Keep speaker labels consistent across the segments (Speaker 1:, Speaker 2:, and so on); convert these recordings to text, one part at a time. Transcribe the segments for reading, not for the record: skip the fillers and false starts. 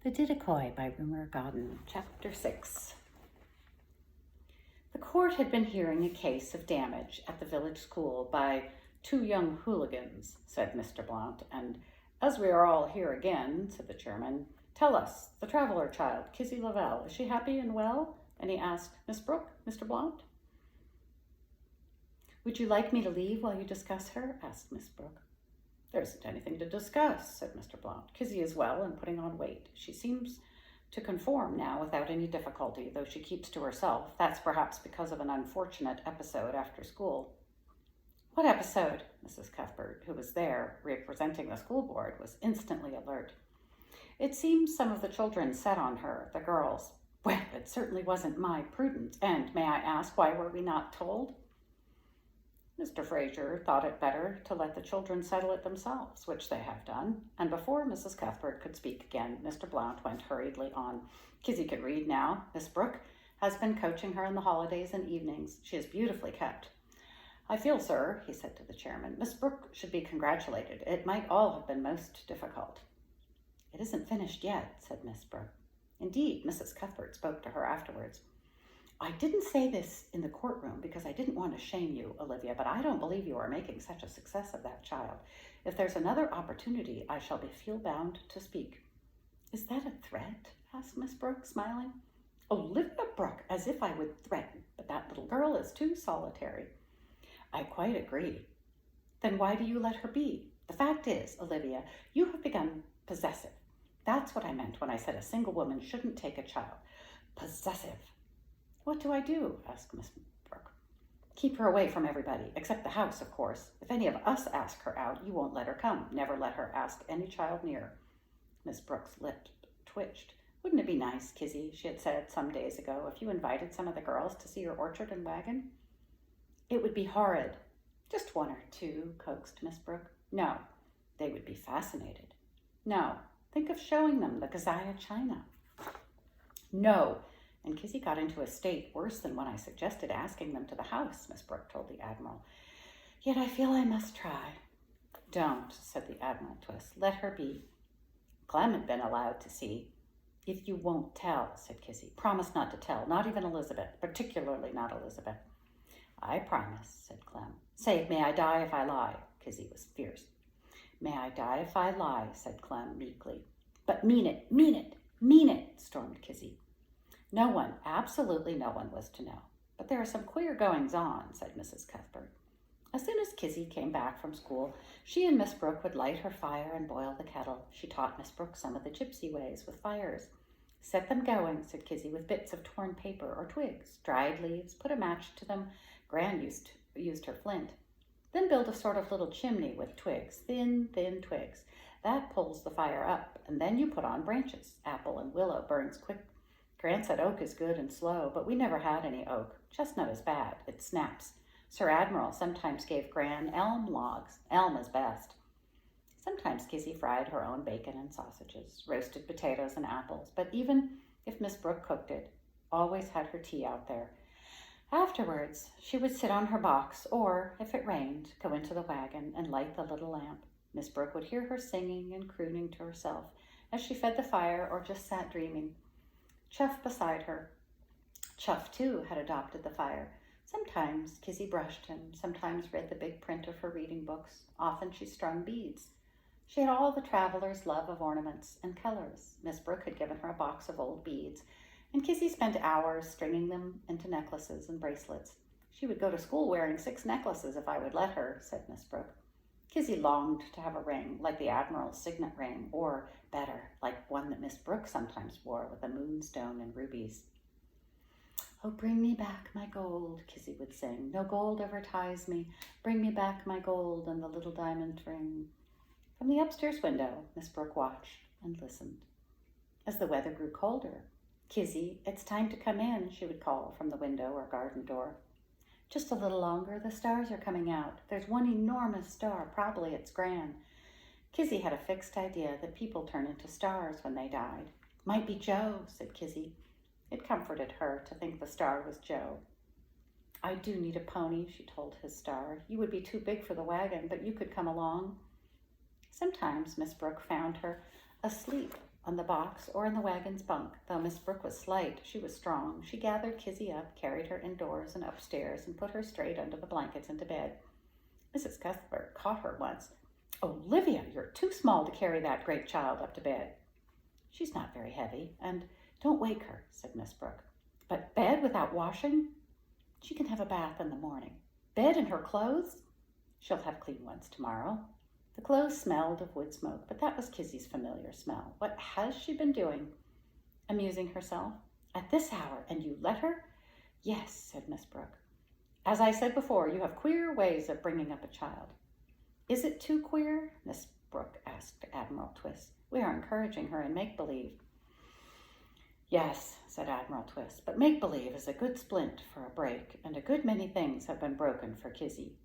Speaker 1: The Diddakoi by Rumer Godden, Chapter 6. The court had been hearing a case of damage at the village school by 2 young hooligans, said Mr. Blount, and as we are all here again, said the chairman, tell us, the traveler child, Kizzy Lavelle, is she happy and well? And he asked, Miss Brooke, Mr. Blount? Would you like me to leave while you discuss her? Asked Miss Brooke. There isn't anything to discuss, said Mr. Blount. Kizzy is well and putting on weight. She seems to conform now without any difficulty, though she keeps to herself. That's perhaps because of an unfortunate episode after school. What episode? Mrs. Cuthbert, who was there representing the school board, was instantly alert. It seems some of the children set on her, the girls. Well, it certainly wasn't my prudence, and may I ask why were we not told? Mr. Fraser thought it better to let the children settle it themselves, which they have done, and before Mrs. Cuthbert could speak again, Mr. Blount went hurriedly on. Kizzy could read now. Miss Brooke has been coaching her in the holidays and evenings. She is beautifully kept. I feel, sir, he said to the chairman, Miss Brooke should be congratulated. It might all have been most difficult. It isn't finished yet, said Miss Brooke. Indeed, Mrs. Cuthbert spoke to her afterwards. I didn't say this in the courtroom because I didn't want to shame you, Olivia, but I don't believe you are making such a success of that child. If there's another opportunity, I shall feel bound to speak. Is that a threat? Asked Miss Brooke, smiling. Olivia Brooke, as if I would threaten, but that little girl is too solitary. I quite agree. Then why do you let her be? The fact is, Olivia, you have become possessive. That's what I meant when I said a single woman shouldn't take a child. Possessive. What do I do? Asked Miss Brooke. Keep her away from everybody, except the house, of course. If any of us ask her out, you won't let her come. Never let her ask any child near. Miss Brooke's lip twitched. Wouldn't it be nice, Kizzy, she had said some days ago, if you invited some of the girls to see your orchard and wagon? It would be horrid. Just 1 or 2, coaxed Miss Brooke. No, they would be fascinated. No, think of showing them the Gazaya china. No. And Kizzy got into a state worse than when I suggested asking them to the house, Miss Brooke told the Admiral. Yet I feel I must try. Don't, said the Admiral to us. Let her be. Clem had been allowed to see. If you won't tell, said Kizzy. Promise not to tell, not even Elizabeth, particularly not Elizabeth. I promise, said Clem. Say, may I die if I lie? Kizzy was fierce. May I die if I lie, said Clem meekly. But mean it, mean it, mean it, stormed Kizzy. No one, absolutely no one, was to know. But there are some queer goings-on, said Mrs. Cuthbert. As soon as Kizzy came back from school, she and Miss Brooke would light her fire and boil the kettle. She taught Miss Brooke some of the gypsy ways with fires. Set them going, said Kizzy, with bits of torn paper or twigs, dried leaves, put a match to them. Gran used her flint. Then build a sort of little chimney with twigs, thin twigs. That pulls the fire up, and then you put on branches. Apple and willow burns quick. Gran said oak is good and slow, but we never had any oak. Chestnut is bad. It snaps. Sir Admiral sometimes gave Gran elm logs. Elm is best. Sometimes Kizzy fried her own bacon and sausages, roasted potatoes and apples, but even if Miss Brooke cooked it, always had her tea out there. Afterwards, she would sit on her box or, if it rained, go into the wagon and light the little lamp. Miss Brooke would hear her singing and crooning to herself as she fed the fire or just sat dreaming. Chuff beside her. Chuff, too, had adopted the fire. Sometimes Kizzy brushed him, sometimes read the big print of her reading books. Often she strung beads. She had all the traveler's love of ornaments and colors. Miss Brooke had given her a box of old beads, and Kizzy spent hours stringing them into necklaces and bracelets. She would go to school wearing 6 necklaces if I would let her, said Miss Brooke. Kizzy longed to have a ring, like the Admiral's signet ring, or, better, like one that Miss Brooke sometimes wore with a moonstone and rubies. Oh, bring me back my gold, Kizzy would sing. No gold ever ties me. Bring me back my gold and the little diamond ring. From the upstairs window, Miss Brooke watched and listened. As the weather grew colder, Kizzy, it's time to come in, she would call from the window or garden door. Just a little longer, the stars are coming out. There's one enormous star, probably it's Gran. Kizzy had a fixed idea that people turn into stars when they died. Might be Joe, said Kizzy. It comforted her to think the star was Joe. I do need a pony, she told his star. You would be too big for the wagon, but you could come along. Sometimes Miss Brooke found her asleep on the box or in the wagon's bunk. Though Miss Brooke was slight, she was strong. She gathered Kizzy up, carried her indoors and upstairs, and put her straight under the blankets into bed. Mrs. Cuthbert caught her once. "Olivia, you're too small to carry that great child up to bed." "She's not very heavy, and don't wake her," said Miss Brooke. "But bed without washing? She can have a bath in the morning. Bed in her clothes? She'll have clean ones tomorrow." The clothes smelled of wood smoke, but that was Kizzy's familiar smell. What has she been doing? Amusing herself? At this hour, and you let her? "Yes," said Miss Brooke. "As I said before, you have queer ways of bringing up a child." "Is it too queer?" Miss Brooke asked Admiral Twist. "We are encouraging her in make-believe." "Yes," said Admiral Twist, "but make-believe is a good splint for a break, and a good many things have been broken for Kizzy."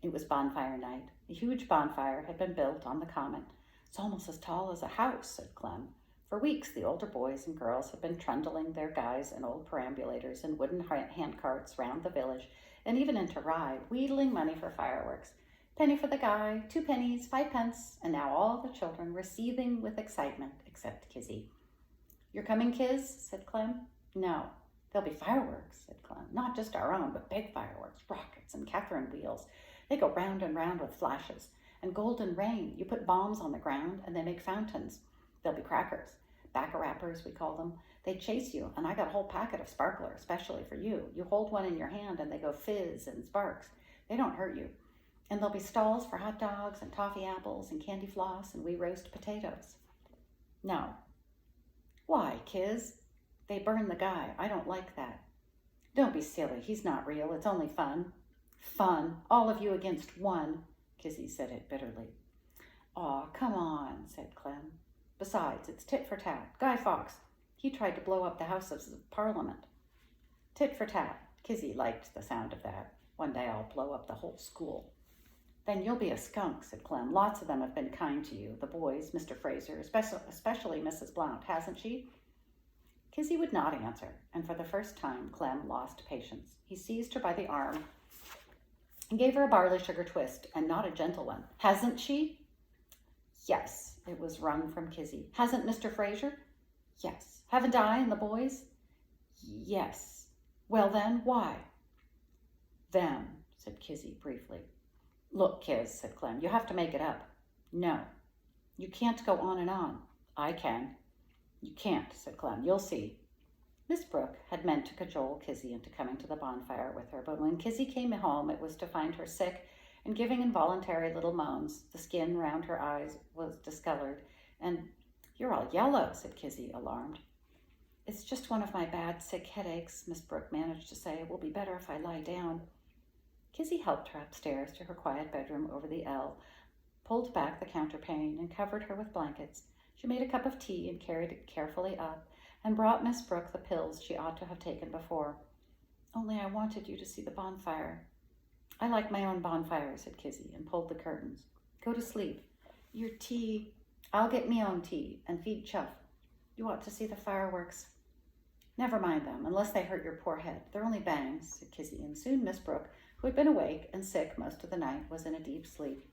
Speaker 1: It was bonfire night. A huge bonfire had been built on the common. "It's almost as tall as a house," said Clem. For weeks, the older boys and girls had been trundling their guys in old perambulators and wooden handcarts round the village, and even into Rye, wheedling money for fireworks. Penny for the guy, 2 pennies, 5 pence, and now all the children were seething with excitement, except Kizzy. "You're coming, Kiz?" said Clem. "No, there'll be fireworks," said Clem. "Not just our own, but big fireworks, rockets and Catherine wheels. They go round and round with flashes. And golden rain. You put bombs on the ground and they make fountains. There'll be crackers. Back-a-rappers, we call them. They chase you, and I got a whole packet of sparkler, especially for you. You hold one in your hand and they go fizz and sparks. They don't hurt you. And there'll be stalls for hot dogs and toffee apples and candy floss, and we roast potatoes." "No." "Why, Kiz? They burn the guy. I don't like that." "Don't be silly. He's not real. It's only fun." "Fun? All of you against one." Kizzy said it bitterly. "Aw, come on," said Clem. "Besides, it's tit for tat. Guy Fawkes, he tried to blow up the Houses of Parliament." Tit for tat. Kizzy liked the sound of that. "One day I'll blow up the whole school." "Then you'll be a skunk," said Clem. "Lots of them have been kind to you. The boys, Mr. Fraser, especially Mrs. Blount, hasn't she?" Kizzy would not answer, and for the first time Clem lost patience. He seized her by the arm and gave her a barley sugar twist, and not a gentle one. "Hasn't she?" "Yes," it was wrung from Kizzy. "Hasn't Mr. Fraser?" "Yes." "Haven't I and the boys?" "Yes." "Well then, why?" "Them," said Kizzy briefly. "Look, Kiz," said Clem, "you have to make it up." "No." "You can't go on and on." "I can." "You can't," said Clem. "You'll see." Miss Brooke had meant to cajole Kizzy into coming to the bonfire with her, but when Kizzy came home, it was to find her sick and giving involuntary little moans. The skin round her eyes was discolored, and "You're all yellow," said Kizzy, alarmed. "It's just one of my bad sick headaches," Miss Brooke managed to say. "It will be better if I lie down." Kizzy helped her upstairs to her quiet bedroom over the L, pulled back the counterpane, and covered her with blankets. She made a cup of tea and carried it carefully up, and brought Miss Brooke the pills she ought to have taken before. "Only I wanted you to see the bonfire." "I like my own bonfire," said Kizzy, and pulled the curtains. "Go to sleep. Your tea—" "I'll get me own tea and feed Chuff. You ought to see the fireworks." "Never mind them, unless they hurt your poor head. They're only bangs," said Kizzy, and soon Miss Brooke, who had been awake and sick most of the night, was in a deep sleep.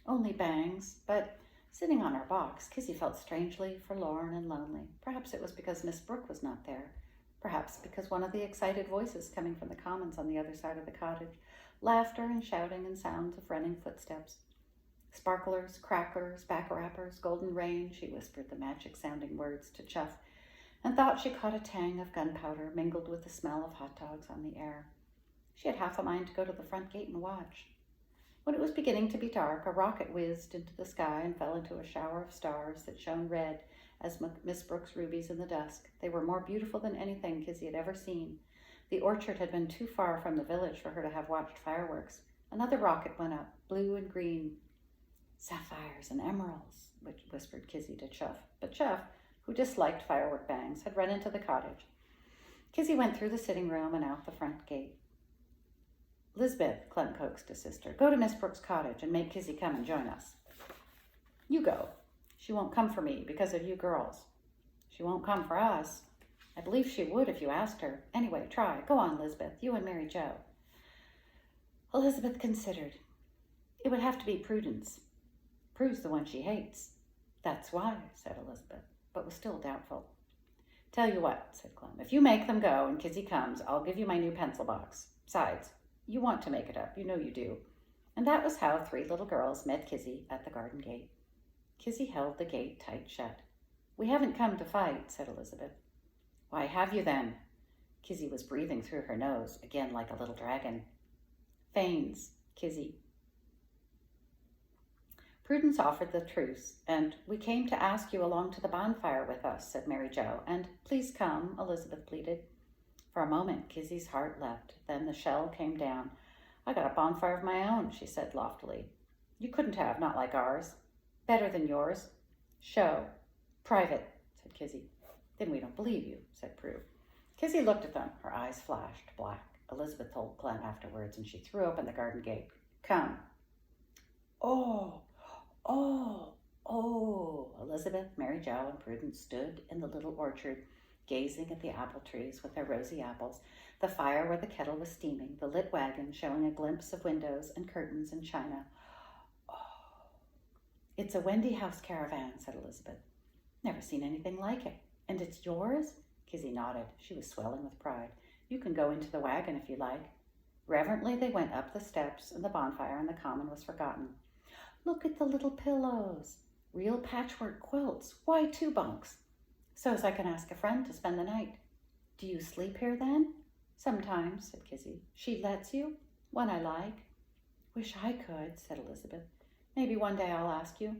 Speaker 1: Only bangs, but sitting on her box, Kizzy felt strangely forlorn and lonely. Perhaps it was because Miss Brooke was not there. Perhaps because one of the excited voices coming from the commons on the other side of the cottage, laughter and shouting and sounds of running footsteps. "Sparklers, crackers, back-rappers, golden rain," she whispered the magic-sounding words to Chuff, and thought she caught a tang of gunpowder mingled with the smell of hot dogs on the air. She had half a mind to go to the front gate and watch. When it was beginning to be dark, a rocket whizzed into the sky and fell into a shower of stars that shone red as Miss Brooke's rubies in the dusk. They were more beautiful than anything Kizzy had ever seen. The orchard had been too far from the village for her to have watched fireworks. Another rocket went up, blue and green. "Sapphires and emeralds," whispered Kizzy to Chuff. But Chuff, who disliked firework bangs, had run into the cottage. Kizzy went through the sitting room and out the front gate. "Lisbeth," Clem coaxed his sister, "go to Miss Brooke's cottage and make Kizzy come and join us." "You go. She won't come for me because of you girls." "She won't come for us." "I believe she would if you asked her. Anyway, try. Go on, Lisbeth, you and Mary Jo." Elizabeth considered. "It would have to be Prudence. Prue's the one she hates." That's why, said Elizabeth, but was still doubtful. Tell you what, said Clem, if you make them go and Kizzy comes, I'll give you my new pencil box. Besides, you want to make it up, you know you do. And that was how 3 little girls met Kizzy at the garden gate. Kizzy held the gate tight shut. We haven't come to fight, said Elizabeth. Why have you then? Kizzy was breathing through her nose, again like a little dragon. Fanes, Kizzy. Prudence offered the truce, and we came to ask you along to the bonfire with us, said Mary Jo, and please come, Elizabeth pleaded. For a moment, Kizzy's heart leapt. Then the shell came down. I got a bonfire of my own, she said loftily. You couldn't have, not like ours. Better than yours. Show. Private, said Kizzy. Then we don't believe you, said Prue. Kizzy looked at them. Her eyes flashed black. Elizabeth told Clem afterwards, and she threw open the garden gate. Come. Oh, Elizabeth, Mary Jo, and Prudence stood in the little orchard, gazing at the apple trees with their rosy apples, the fire where the kettle was steaming, the lit wagon showing a glimpse of windows and curtains and china. Oh, it's a Wendy House caravan, said Elizabeth. Never seen anything like it. And it's yours? Kizzy nodded. She was swelling with pride. You can go into the wagon if you like. Reverently they went up the steps, and the bonfire on the common was forgotten. Look at the little pillows. Real patchwork quilts. Why 2 bunks? So's I can ask a friend to spend the night. Do you sleep here then? Sometimes, said Kizzy. She lets you? When I like. Wish I could, said Elizabeth. Maybe one day I'll ask you.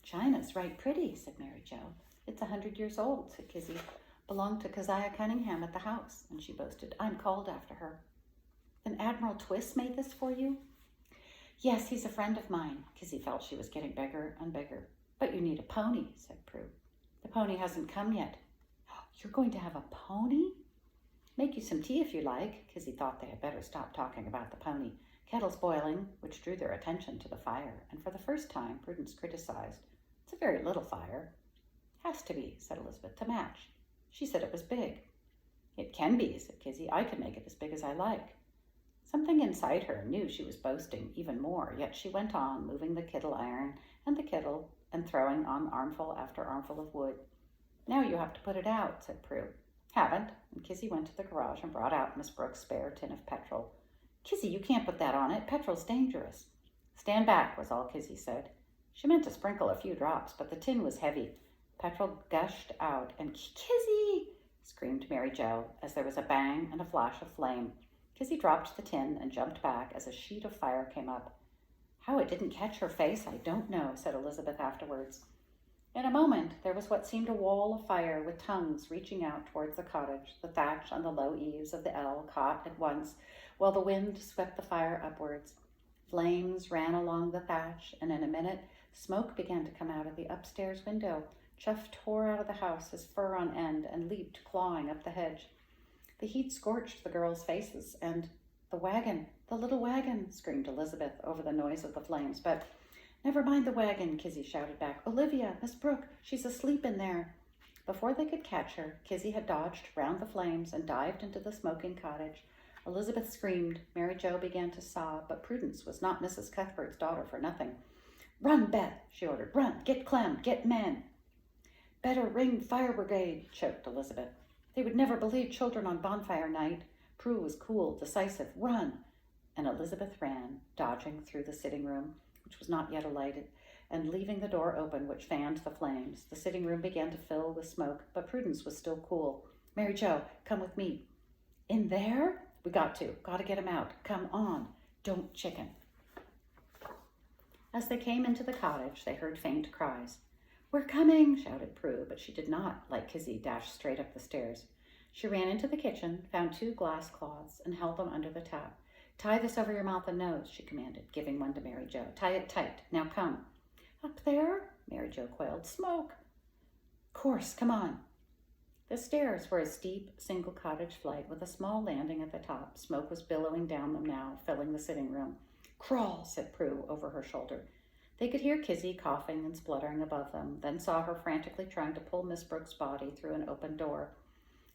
Speaker 1: China's right pretty, said Mary Jo. It's 100 years old, said Kizzy. Belonged to Keziah Cunningham at the house, and she boasted, I'm called after her. Then Admiral Twist made this for you? Yes, he's a friend of mine. Kizzy felt she was getting bigger and bigger. But you need a pony, said Prue. The pony hasn't come yet. You're going to have a pony? Make you some tea if you like. Kizzy thought they had better stop talking about the pony. Kettle's boiling, which drew their attention to the fire, and for the first time Prudence criticized. It's a very little fire. Has to be, said Elizabeth, to match. She said it was big. It can be, said Kizzy. I can make it as big as I like. Something inside her knew she was boasting even more, yet she went on, moving the kettle iron and the kettle and throwing on armful after armful of wood. Now you have to put it out, said Prue. Haven't. And Kizzy went to the garage and brought out Miss Brooks' spare tin of petrol. Kizzy, you can't put that on it. Petrol's dangerous. Stand back, was all Kizzy said. She meant to sprinkle a few drops, but the tin was heavy. Petrol gushed out, and Kizzy, screamed Mary Jo, as there was a bang and a flash of flame. Kizzy dropped the tin and jumped back as a sheet of fire came up. How it didn't catch her face, I don't know, said Elizabeth afterwards. In a moment, there was what seemed a wall of fire with tongues reaching out towards the cottage. The thatch on the low eaves of the L caught at once, while the wind swept the fire upwards. Flames ran along the thatch, and in a minute, smoke began to come out of the upstairs window. Chuff tore out of the house, his fur on end, and leaped, clawing up the hedge. The heat scorched the girls' faces, and the wagon, the little wagon, screamed Elizabeth over the noise of the flames. But never mind the wagon, Kizzy shouted back. Olivia, Miss Brooke, she's asleep in there. Before they could catch her, Kizzy had dodged round the flames and dived into the smoking cottage. Elizabeth screamed. Mary Jo began to sob, but Prudence was not Mrs. Cuthbert's daughter for nothing. Run, Beth, she ordered. Run, get Clem, get men. Better ring fire brigade, choked Elizabeth. They would never believe children on bonfire night. Prue was cool, decisive. Run! And Elizabeth ran, dodging through the sitting room, which was not yet alighted, and leaving the door open, which fanned the flames. The sitting room began to fill with smoke, but Prudence was still cool. Mary Jo, come with me. In there? We got to get him out. Come on. Don't chicken. As they came into the cottage, they heard faint cries. We're coming, shouted Prue, but she did not, like Kizzy, dash straight up the stairs. She ran into the kitchen, found 2 glass cloths, and held them under the tap. Tie this over your mouth and nose, she commanded, giving one to Mary Jo. Tie it tight. Now come. Up there? Mary Jo quailed. Smoke. Course, come on. The stairs were a steep, single cottage flight with a small landing at the top. Smoke was billowing down them now, filling the sitting room. Crawl, said Prue over her shoulder. They could hear Kizzy coughing and spluttering above them, then saw her frantically trying to pull Miss Brooks' body through an open door.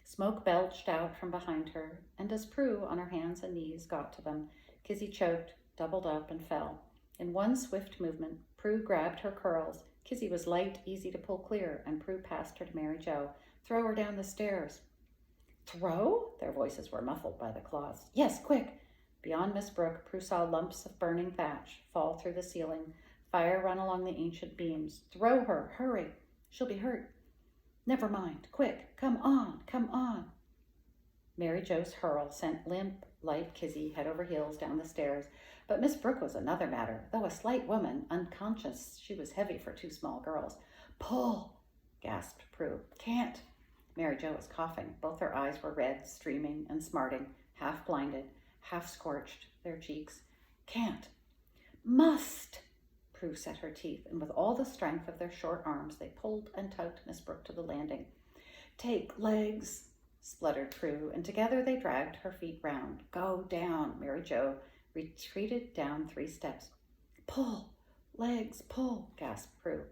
Speaker 1: Smoke belched out from behind her, and as Prue, on her hands and knees, got to them, Kizzy choked, doubled up, and fell. In one swift movement, Prue grabbed her curls, Kizzy was light, easy to pull clear, and Prue passed her to Mary Jo. Throw her down the stairs. Throw? Their voices were muffled by the claws. Yes, quick. Beyond Miss Brooke, Prue saw lumps of burning thatch fall through the ceiling, fire run along the ancient beams. Throw her, hurry. She'll be hurt. Never mind, quick, come on, come on. Mary Jo's hurl sent limp, light Kizzy head over heels down the stairs, but Miss Brooke was another matter. Though a slight woman, unconscious, she was heavy for two small girls. Pull, gasped Prue. Can't. Mary Jo was coughing. Both her eyes were red, streaming, and smarting, half blinded, half scorched, their cheeks. Can't. Must. Prue set her teeth, and with all the strength of their short arms, they pulled and tugged Miss Brooke to the landing. Take legs, spluttered Prue, and together they dragged her feet round. Go down. Mary Jo retreated down 3 steps. Pull, legs, pull, gasped Prue.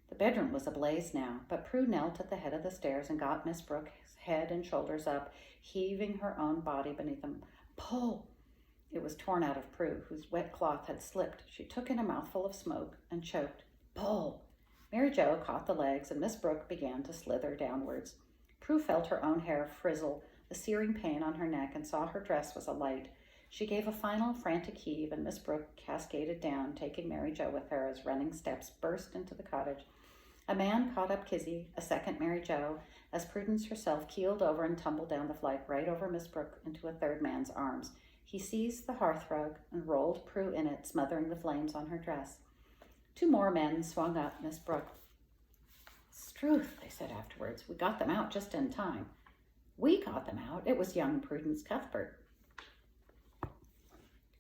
Speaker 1: The bedroom was ablaze now, but Prue knelt at the head of the stairs and got Miss Brooke's head and shoulders up, heaving her own body beneath them. Pull! It was torn out of Prue, whose wet cloth had slipped. She took in a mouthful of smoke and choked. Pull! Mary Jo caught the legs, and Miss Brooke began to slither downwards. Prue felt her own hair frizzle, the searing pain on her neck, and saw her dress was alight. She gave a final frantic heave, and Miss Brooke cascaded down, taking Mary Jo with her as running steps burst into the cottage. A man caught up Kizzy, a second Mary Jo, as Prudence herself keeled over and tumbled down the flight right over Miss Brooke into a third man's arms. He seized the hearthrug and rolled Prue in it, smothering the flames on her dress. 2 more men swung up Miss Brooke. Struth, they said afterwards. We got them out just in time. We got them out. It was young Prudence Cuthbert.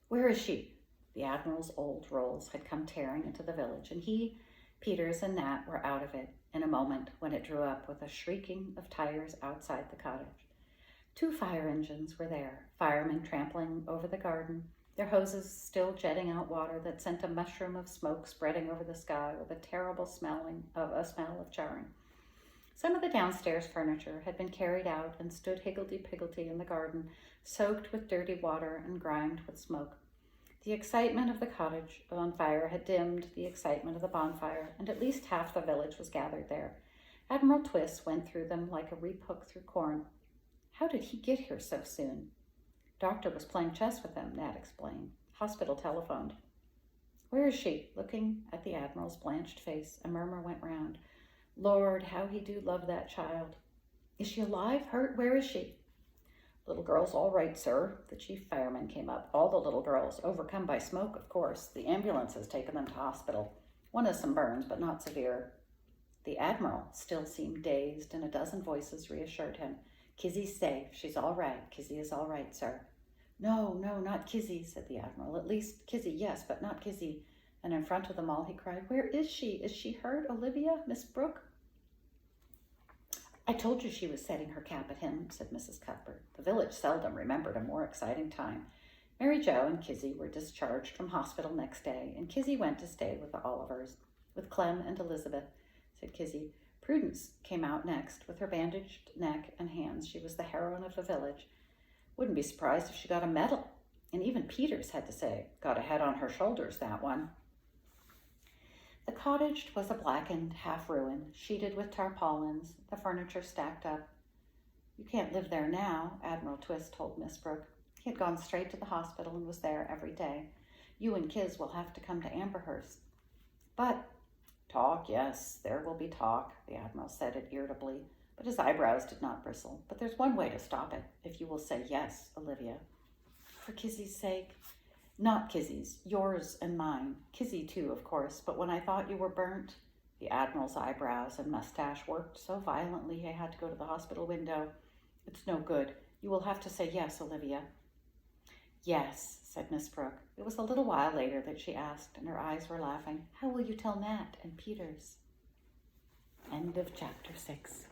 Speaker 1: Where is she? The Admiral's old rolls had come tearing into the village, and he, Peters, and Nat were out of it in a moment when it drew up with a shrieking of tires outside the cottage. 2 fire engines were there, firemen trampling over the garden, their hoses still jetting out water that sent a mushroom of smoke spreading over the sky with a terrible smell of charring. Some of the downstairs furniture had been carried out and stood higgledy-piggledy in the garden, soaked with dirty water and grimed with smoke. The excitement of the cottage on fire had dimmed the excitement of the bonfire, and at least half the village was gathered there. Admiral Twist went through them like a reap hook through corn. How did he get here so soon? Doctor was playing chess with him, Nat explained. Hospital telephoned. Where is she? Looking at the Admiral's blanched face, a murmur went round. Lord, how he do love that child. Is she alive? Hurt? Where is she? Little girl's all right, sir. The chief fireman came up. All the little girls, overcome by smoke, of course. The ambulance has taken them to hospital. One has some burns, but not severe. The Admiral still seemed dazed, and a dozen voices reassured him. Kizzy's safe. She's all right. Kizzy is all right, sir. No, not Kizzy, said the Admiral. At least Kizzy, yes, but not Kizzy. And in front of them all he cried, Where is she? Is she hurt, Olivia? Miss Brooke? I told you she was setting her cap at him, said Mrs. Cuthbert. The village seldom remembered a more exciting time. Mary Jo and Kizzy were discharged from hospital next day, and Kizzy went to stay with the Olivers, with Clem and Elizabeth, said Kizzy. Prudence came out next, with her bandaged neck and hands. She was the heroine of the village. Wouldn't be surprised if she got a medal. And even Peters had to say, got a head on her shoulders, that one. The cottage was a blackened half ruin, sheeted with tarpaulins, the furniture stacked up. You can't live there now, Admiral Twist told Miss Brooke. He had gone straight to the hospital and was there every day. You and Kiz will have to come to Amberhurst. But talk, yes, there will be talk, the Admiral said it irritably, but his eyebrows did not bristle. But there's one way to stop it, if you will say yes, Olivia. For Kizzy's sake. Not Kizzy's, yours and mine. Kizzy too, of course, but when I thought you were burnt, the Admiral's eyebrows and mustache worked so violently he had to go to the hospital window. It's no good. You will have to say yes, Olivia. Yes, said Miss Brooke. It was a little while later that she asked, and her eyes were laughing. How will you tell Nat and Peters? End of chapter 6.